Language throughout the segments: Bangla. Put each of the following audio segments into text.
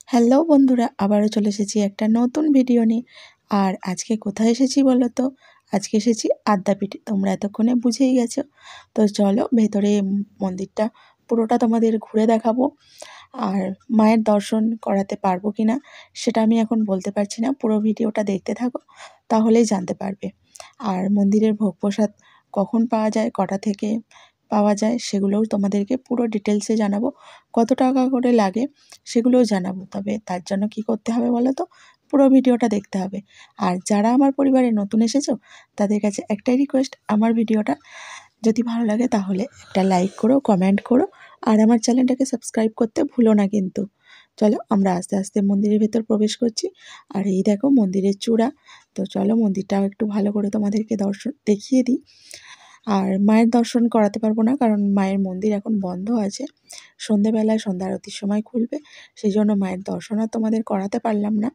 হ্যালো বন্ধুরা, আবারও চলে এসেছি একটা নতুন ভিডিও নিয়ে। আর আজকে কোথায় এসেছি বলো তো? আজকে এসেছি আদ্যাপীঠে। তোমরা এতক্ষণে বুঝেই গেছো। তো চলো ভেতরে মন্দিরটা পুরোটা তোমাদের ঘুরে দেখাবো। আর মায়ের দর্শন করাতে পারবো কিনা সেটা আমি এখন বলতে পারছি না। পুরো ভিডিওটা দেখতে থাকো, তাহলেই জানতে পারবে। আর মন্দিরের ভোগ প্রসাদ কখন পাওয়া যায়, কটা থেকে পাওয়া যায়, সেগুলোও তোমাদেরকে পুরো ডিটেলসে জানাবো। কত টাকা করে লাগে সেগুলোও জানাবো। তবে তার জন্য কি করতে হবে বলো তো? পুরো ভিডিওটা দেখতে হবে। আর যারা আমার পরিবারে নতুন এসেছো, তাদের কাছে একটাই রিকোয়েস্ট, আমার ভিডিওটা যদি ভালো লাগে তাহলে একটা লাইক করো, কমেন্ট করো, আর আমার চ্যানেলটাকে সাবস্ক্রাইব করতে ভুলো না কিন্তু। চলো আমরা আস্তে আস্তে মন্দিরের ভেতর প্রবেশ করছি। আর এই দেখো মন্দিরের চূড়া। তো চলো মন্দিরটাও একটু ভালো করে তোমাদেরকে দেখিয়ে দিই। আর মায়ের দর্শন করাতে পারবো না, কারণ মায়ের মন্দির এখন বন্ধ আছে। সন্ধেবেলায় সন্ধ্যা আরতির সময় খুলবে, সেই জন্য মায়ের দর্শন আর তোমাদের করাতে পারলাম না।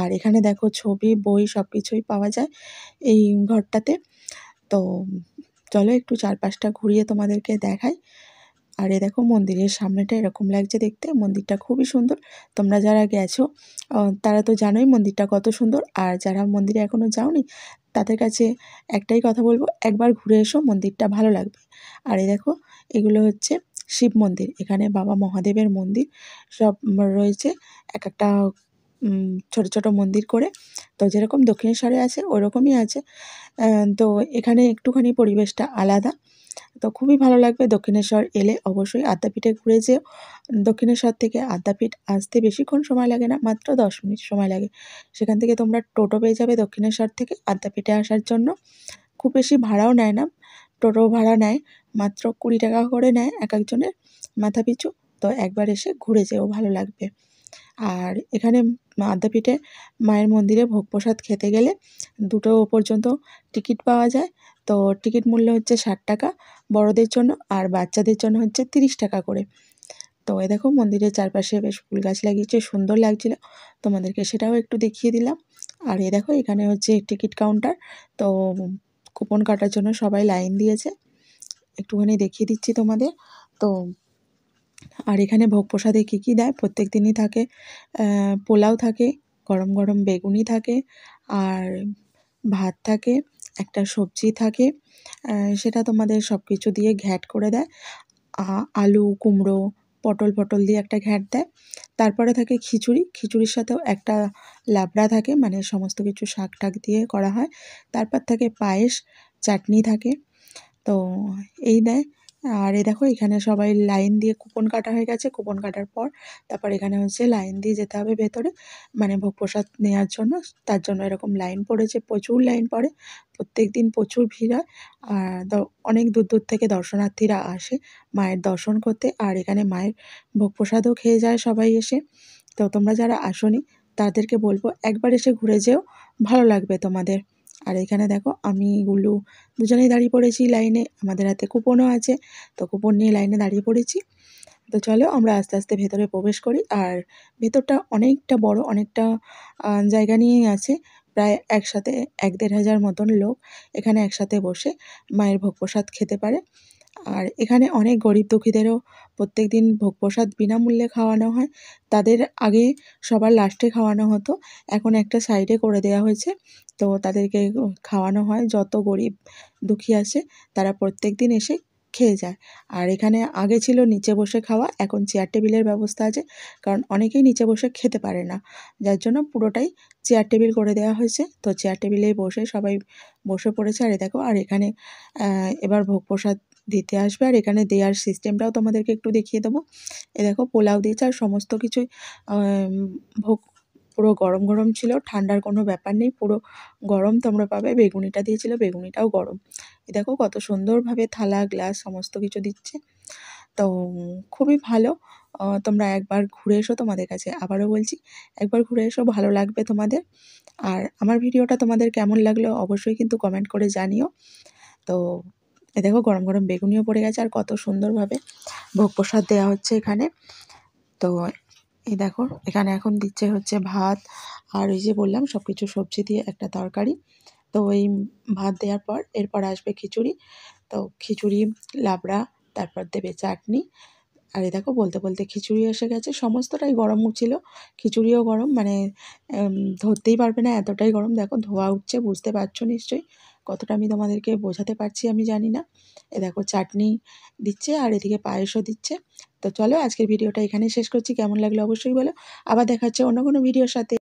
আর এখানে দেখো ছবি, বই সব কিছুই পাওয়া যায় এই ঘরটাতে। তো চলো একটু চারপাশটা ঘুরিয়ে তোমাদেরকে দেখাই। আর এ দেখো মন্দিরের সামনেটা এরকম লাগছে দেখতে। মন্দিরটা খুবই সুন্দর। তোমরা যারা গেছো তারা তো জানোই মন্দিরটা কত সুন্দর। আর যারা মন্দিরে এখনও যাওনি, তাদের কাছে একটাই কথা বলবো, একবার ঘুরে এসো, মন্দিরটা ভালো লাগবে। আর এই দেখো এগুলো হচ্ছে শিব মন্দির। এখানে বাবা মহাদেবের মন্দির সব রয়েছে, এক একটা ছোট ছোট মন্দির করে। তো যেরকম দক্ষিণেশ্বরে আছে ওরকমই আছে। তো এখানে একটুখানি পরিবেশটা আলাদা। তো খুবই ভালো লাগবে। দক্ষিণেশ্বর এলে অবশ্যই আদ্যাপীঠে ঘুরে যেও। দক্ষিণেশ্বর থেকে আদ্যাপীঠ আসতে বেশিক্ষণ সময় লাগে না, মাত্র 10 মিনিট সময় লাগে। সেখান থেকে তোমরা টোটো পেয়ে যাবে দক্ষিণেশ্বর থেকে আদ্যাপীঠে আসার জন্য। খুব বেশি ভাড়াও নেয় না, টোটো ভাড়া নেয় মাত্র 20 টাকা করে নেয় এক একজনের মাথাপিছু। তো একবার এসে ঘুরে যেও, ভালো লাগবে। আর এখানে আদ্যাপীঠে মায়ের মন্দিরে ভোগ প্রসাদ খেতে গেলে 2টো পর্যন্ত টিকিট পাওয়া যায়। তো টিকিট মূল্য হচ্ছে 60 টাকা বড়দের জন্য, আর বাচ্চাদের জন্য হচ্ছে 30 টাকা করে। তো এই দেখো মন্দিরের চারপাশে বেশ ফুল গাছ লাগিয়েছে, সুন্দর লাগছিল, তোমাদেরকে সেটাও একটু দেখিয়ে দিলাম। আর এই দেখো এখানে হচ্ছে টিকিট কাউন্টার। তো কুপন কাটার জন্য সবাই লাইন দিয়েছে, একটুখানি দেখিয়ে দিচ্ছি তোমাদের। তো আর এখানে ভোগ প্রসাদে কী কী দেয় প্রত্যেক দিনই থাকে, পোলাও থাকে, গরম গরম বেগুনি থাকে, আর ভাত থাকে, একটা সবজি থাকে, সেটা তোমাদের সব কিছু দিয়ে ঘ্যাট করে দেয়। আলু, কুমড়ো, পটল ফটল দিয়ে একটা ঘ্যাট দেয়। তারপরে থাকে খিচুড়ি, খিচুড়ির সাথেও একটা লাবড়া থাকে, মানে সমস্ত কিছু শাক টাক দিয়ে করা হয়। তারপর থাকে পায়েস, চাটনি থাকে। তো এই দেয়। আর এই দেখো এখানে সবাই লাইন দিয়ে কুপন কাটা হয়ে গেছে। কুপন কাটার পর তারপর এখানে হচ্ছে লাইন দিয়ে যেতে হবে ভেতরে, মানে ভোগ প্রসাদ নেওয়ার জন্য। তার জন্য এরকম লাইন পড়েছে, প্রচুর লাইন পড়ে, প্রত্যেকদিন প্রচুর ভিড় হয়। আর অনেক দূর দূর থেকে দর্শনার্থীরা আসে মায়ের দর্শন করতে। আর এখানে মায়ের ভোগ প্রসাদও খেয়ে যায় সবাই এসে। তো তোমরা যারা আসোনি তাদেরকে বলবো একবার এসে ঘুরে যেও, ভালো লাগবে তোমাদের। আর এখানে দেখো আমি গুল্লু দুজনেই দাঁড়িয়ে পড়েছি লাইনে, আমাদের হাতে কুপনও আছে। তো কুপন নিয়ে লাইনে দাঁড়িয়ে পড়েছি। তো চলো আমরা আস্তে আস্তে ভেতরে প্রবেশ করি। আর ভেতরটা অনেকটা বড়, অনেকটা জায়গা নিয়েই আছে। প্রায় একসাথে 1-1.5 হাজার মতন লোক এখানে একসাথে বসে মায়ের ভোগ প্রসাদ খেতে পারে। আর এখানে অনেক গরিব দুঃখীদেরও প্রত্যেকদিন ভোগ প্রসাদ বিনামূল্যে খাওয়ানো হয়। তাদের আগে সবার লাস্টে খাওয়ানো হতো, এখন একটা সাইডে করে দেওয়া হয়েছে। তো তাদেরকে খাওয়ানো হয়। যত গরিব দুঃখী আছে তারা প্রত্যেকদিন এসে খেয়ে যায়। আর এখানে আগে ছিল নিচে বসে খাওয়া, এখন চেয়ার টেবিলের ব্যবস্থা আছে, কারণ অনেকেই নিচে বসে খেতে পারে না, যার জন্য পুরোটাই চেয়ার টেবিল করে দেওয়া হয়েছে। তো চেয়ার টেবিলেই বসে সবাই বসে পড়েছে। আর দেখো আর এখানে এবার ভোগ প্রসাদ দিতে আসবে। আর এখানে দেওয়ার সিস্টেমটাও তোমাদেরকে একটু দেখিয়ে দেবো। এ দেখো পোলাও দিয়েছে, আর সমস্ত কিছুই ভোগ পুরো গরম গরম ছিল, ঠান্ডার কোনো ব্যাপার নেই, পুরো গরম তোমরা পাবে। বেগুনিটা দিয়েছিল, বেগুনিটাও গরম। এ দেখো কত সুন্দরভাবে থালা গ্লাস সমস্ত কিছু দিচ্ছে। তো খুবই ভালো। তোমরা একবার ঘুরে এসো, তোমাদের কাছে আবারও বলছি, একবার ঘুরে এসো, ভালো লাগবে তোমাদের। আর আমার ভিডিওটা তোমাদের কেমন লাগলো অবশ্যই কিন্তু কমেন্ট করে জানিও। তো এ দেখো গরম গরম বেগুনিও পড়ে গেছে, আর কত সুন্দরভাবে ভোগ প্রসাদ দেওয়া হচ্ছে এখানে। তো এই দেখো এখানে এখন দিচ্ছে হচ্ছে ভাত, আর ওই যে বললাম সব কিছু সবজি দিয়ে একটা তরকারি। তো ওই ভাত দেওয়ার পর এরপর আসবে খিচুড়ি। তো খিচুড়ি, লাবড়া, তারপর দেবে চাটনি, আর এই দেখো বলতে বলতে খিচুড়ি এসে গেছে, সমস্তটাই গরম ছিল, খিচুড়িও গরম, মানে ধরতেই পারবে না এতটাই গরম। দেখো ধোয়া উঠছে, বুঝতে পারছো নিশ্চয়ই, কতটা আমি তোমাদেরকে বোঝাতে পারছি আমি জানি না। এ দেখো চাটনি দিচ্ছে আর এদিকে পায়েসও দিচ্ছে। তো চলো আজকের ভিডিওটা এখানেই শেষ করছি, কেমন লাগলো অবশ্যই বলো। আবার দেখা হচ্ছে অন্য কোনো ভিডিওর সাথে।